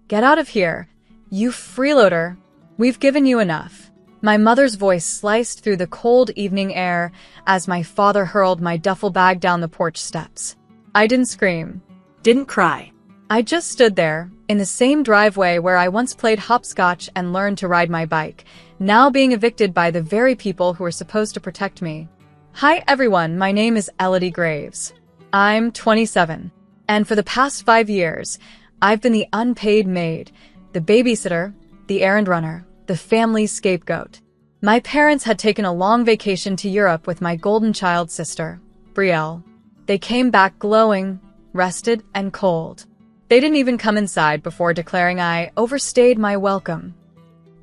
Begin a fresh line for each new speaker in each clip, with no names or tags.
"Get out of here, you freeloader. We've given you enough." My mother's voice sliced through the cold evening air as my father hurled my duffel bag down the porch steps. I didn't scream.
Didn't cry.
I just stood there, in the same driveway where I once played hopscotch and learned to ride my bike, now being evicted by the very people who were supposed to protect me. Hi everyone, my name is Elodie Graves. I'm 27, and for the past 5 years, I've been the unpaid maid, the babysitter, the errand runner, the family scapegoat. My parents had taken a long vacation to Europe with my golden child sister, Brielle. They came back glowing, rested, and cold. They didn't even come inside before declaring I overstayed my welcome.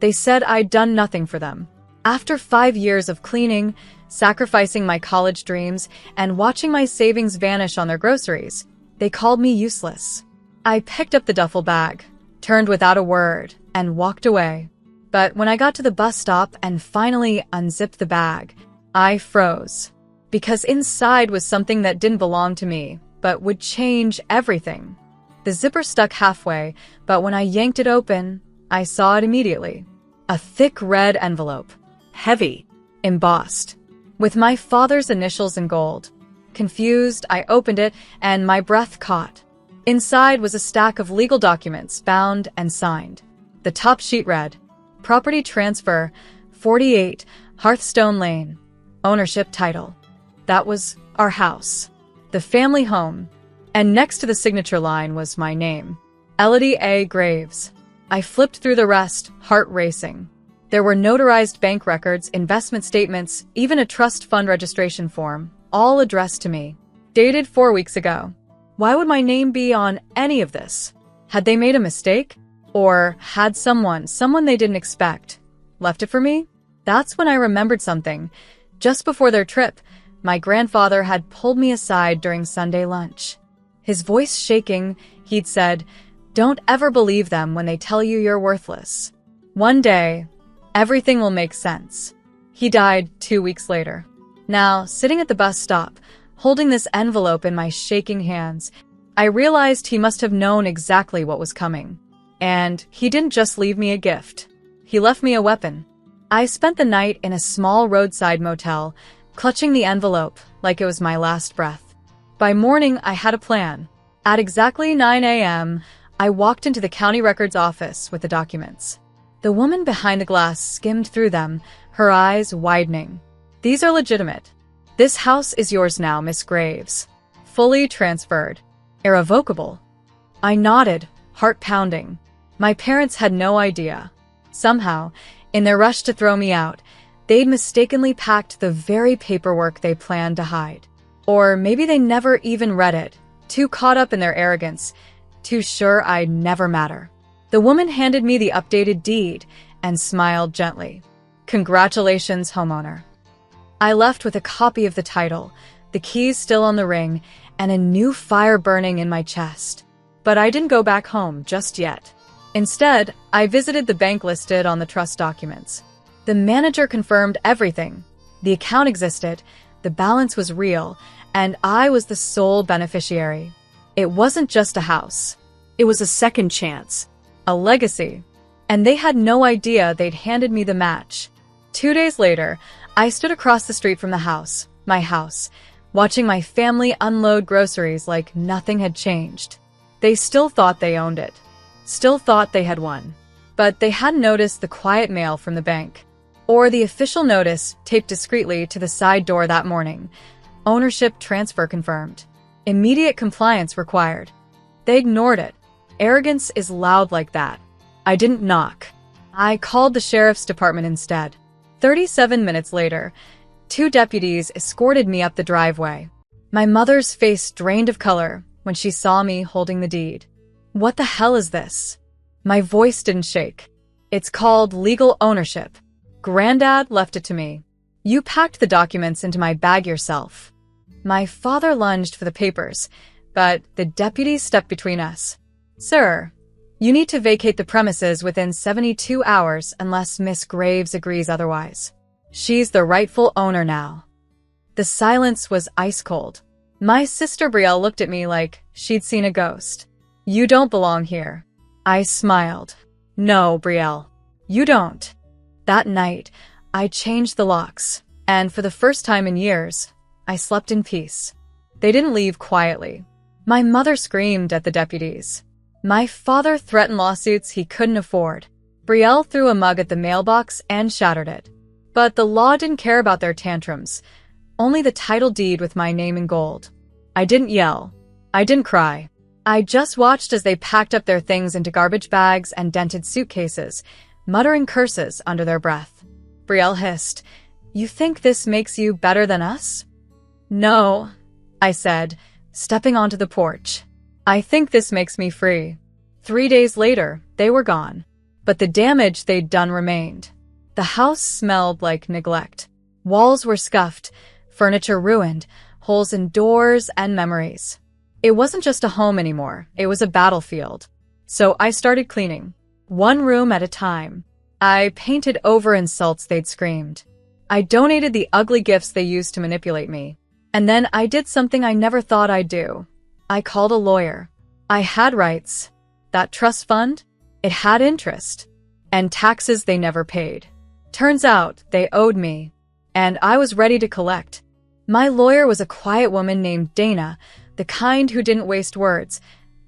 They said I'd done nothing for them. After 5 years of cleaning, sacrificing my college dreams, and watching my savings vanish on their groceries, they called me useless. I picked up the duffel bag, turned without a word, and walked away. But when I got to the bus stop and finally unzipped the bag, I froze. Because inside was something that didn't belong to me, but would change everything. The zipper stuck halfway, but when I yanked it open, I saw it immediately. A thick red envelope.
Heavy.
Embossed. With my father's initials in gold. Confused, I opened it, and my breath caught. Inside was a stack of legal documents, bound and signed. The top sheet read, "Property transfer, 48 Hearthstone Lane. Ownership title." That was our house. The family home. And next to the signature line was my name, Elodie A. Graves. I flipped through the rest, heart racing. There were notarized bank records, investment statements, even a trust fund registration form, all addressed to me. Dated 4 weeks ago. Why would my name be on any of this? Had they made a mistake? Or had someone they didn't expect, left it for me? That's when I remembered something. Just before their trip, my grandfather had pulled me aside during Sunday lunch. His voice shaking, he'd said, "Don't ever believe them when they tell you you're worthless. One day, everything will make sense." He died 2 weeks later. Now, sitting at the bus stop, holding this envelope in my shaking hands, I realized he must have known exactly what was coming. And he didn't just leave me a gift. He left me a weapon. I spent the night in a small roadside motel, clutching the envelope like it was my last breath. By morning, I had a plan. At exactly 9 a.m., I walked into the county records office with the documents. The woman behind the glass skimmed through them, her eyes widening. "These are legitimate. This house is yours now, Miss Graves. Fully transferred. Irrevocable." I nodded, heart pounding. My parents had no idea. Somehow, in their rush to throw me out, they'd mistakenly packed the very paperwork they planned to hide. Or maybe they never even read it, too caught up in their arrogance, too sure I'd never matter. The woman handed me the updated deed and smiled gently. "Congratulations, homeowner." I left with a copy of the title, the keys still on the ring, and a new fire burning in my chest. But I didn't go back home just yet. Instead, I visited the bank listed on the trust documents. The manager confirmed everything. The account existed, the balance was real, and I was the sole beneficiary. It wasn't just a house.
It was a second chance.
A legacy. And they had no idea they'd handed me the match. 2 days later, I stood across the street from the house, my house, watching my family unload groceries like nothing had changed. They still thought they owned it. Still thought they had won. But they hadn't noticed the quiet mail from the bank. Or the official notice taped discreetly to the side door that morning. Ownership transfer confirmed. Immediate compliance required. They ignored it. Arrogance is loud like that. I didn't knock. I called the sheriff's department instead. 37 minutes later, 2 deputies escorted me up the driveway. My mother's face drained of color when she saw me holding the deed. "What the hell is this?" My voice didn't shake. "It's called legal ownership. Granddad left it to me. You packed the documents into my bag yourself." My father lunged for the papers, but the deputy stepped between us. "Sir, you need to vacate the premises within 72 hours unless Miss Graves agrees otherwise. She's the rightful owner now." The silence was ice cold. My sister Brielle looked at me like she'd seen a ghost. "You don't belong here." I smiled. No, Brielle. You don't. That night, I changed the locks, and for the first time in years, I slept in peace. They didn't leave quietly. My mother screamed at the deputies. My father threatened lawsuits he couldn't afford. Brielle threw a mug at the mailbox and shattered it. But the law didn't care about their tantrums, only the title deed with my name in gold. I didn't yell. I didn't cry. I just watched as they packed up their things into garbage bags and dented suitcases, muttering curses under their breath. Brielle hissed, "You think this makes you better than us?" "No," I said, stepping onto the porch. "I think this makes me free." 3 days later, they were gone. But the damage they'd done remained. The house smelled like neglect. Walls were scuffed, furniture ruined, holes in doors and memories. It wasn't just a home anymore, it was a battlefield. So I started cleaning, one room at a time. I painted over insults they'd screamed. I donated the ugly gifts they used to manipulate me. And then I did something I never thought I'd do. I called a lawyer. I had rights. That trust fund? It had interest. And taxes they never paid. Turns out they owed me. And I was ready to collect. My lawyer was a quiet woman named Dana, the kind who didn't waste words,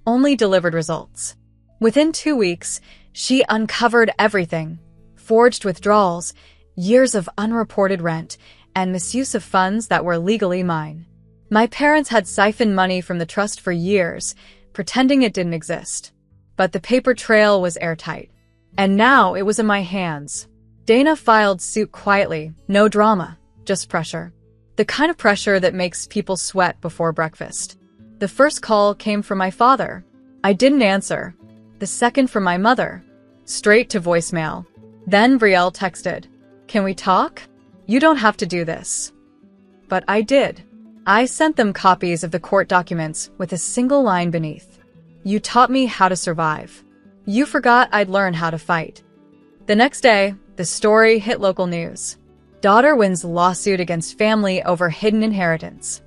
only delivered results. Within 2 weeks, she uncovered everything. Forged withdrawals, years of unreported rent, and misuse of funds that were legally mine. My parents had siphoned money from the trust for years, pretending it didn't exist. But the paper trail was airtight. And now it was in my hands. Dana filed suit quietly, no drama, just pressure. The kind of pressure that makes people sweat before breakfast. The first call came from my father. I didn't answer. The second from my mother. Straight to voicemail. Then Brielle texted, "Can we talk? You don't have to do this." But I did. I sent them copies of the court documents with a single line beneath. "You taught me how to survive. You forgot I'd learn how to fight." The next day, the story hit local news. Daughter wins lawsuit against family over hidden inheritance.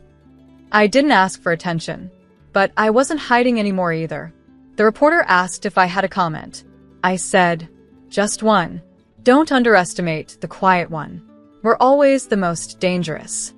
I didn't ask for attention, but I wasn't hiding anymore either. The reporter asked if I had a comment. I said, "Just one. Don't underestimate the quiet one. We're always the most dangerous."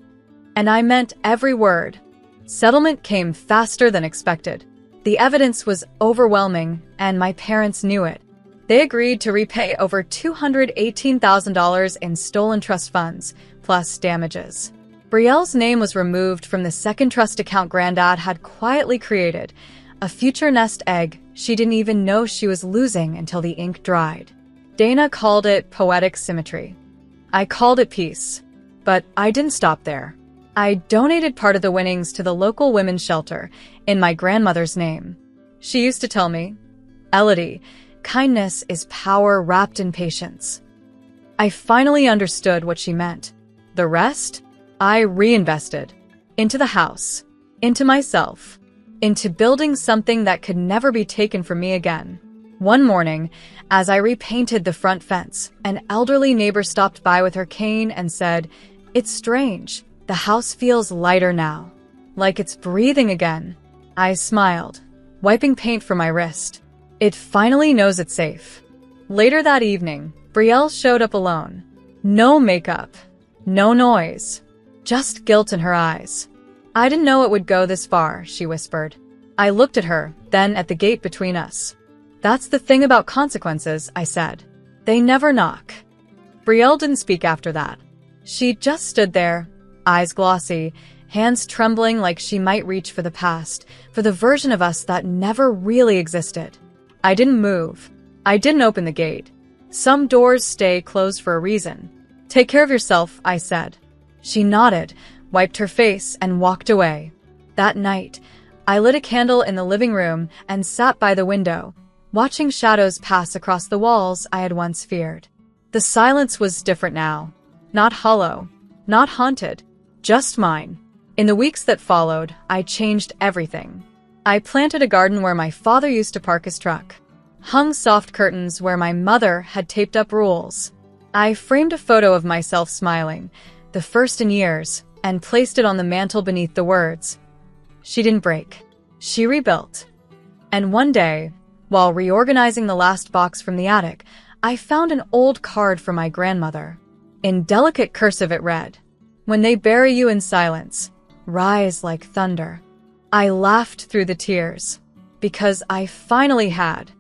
And I meant every word. Settlement came faster than expected. The evidence was overwhelming, and my parents knew it. They agreed to repay over $218,000 in stolen trust funds, plus damages. Brielle's name was removed from the second trust account Granddad had quietly created, a future nest egg she didn't even know she was losing until the ink dried. Dana called it poetic symmetry. I called it peace. But I didn't stop there. I donated part of the winnings to the local women's shelter in my grandmother's name. She used to tell me, "Elodie, kindness is power wrapped in patience." I finally understood what she meant. The rest, I reinvested. Into the house. Into myself. Into building something that could never be taken from me again. One morning, as I repainted the front fence, an elderly neighbor stopped by with her cane and said, "It's strange. The house feels lighter now. Like it's breathing again." I smiled, wiping paint from my wrist. It finally knows it's safe. Later that evening, Brielle showed up alone. No makeup. No noise. Just guilt in her eyes. "I didn't know it would go this far," she whispered. I looked at her, then at the gate between us. "That's the thing about consequences," I said. "They never knock." Brielle didn't speak after that. She just stood there, eyes glossy, hands trembling like she might reach for the past, for the version of us that never really existed. I didn't move. I didn't open the gate. Some doors stay closed for a reason. "Take care of yourself," I said. She nodded, wiped her face, and walked away. That night, I lit a candle in the living room and sat by the window, watching shadows pass across the walls I had once feared. The silence was different now. Not hollow, not haunted, just mine. In the weeks that followed, I changed everything. I planted a garden where my father used to park his truck. Hung soft curtains where my mother had taped up rules. I framed a photo of myself smiling, the first in years, and placed it on the mantel beneath the words, "She didn't break. She rebuilt." And one day, While reorganizing the last box from the attic, I found an old card from my grandmother. In delicate cursive it read, "When they bury you in silence, rise like thunder." I laughed through the tears, because I finally had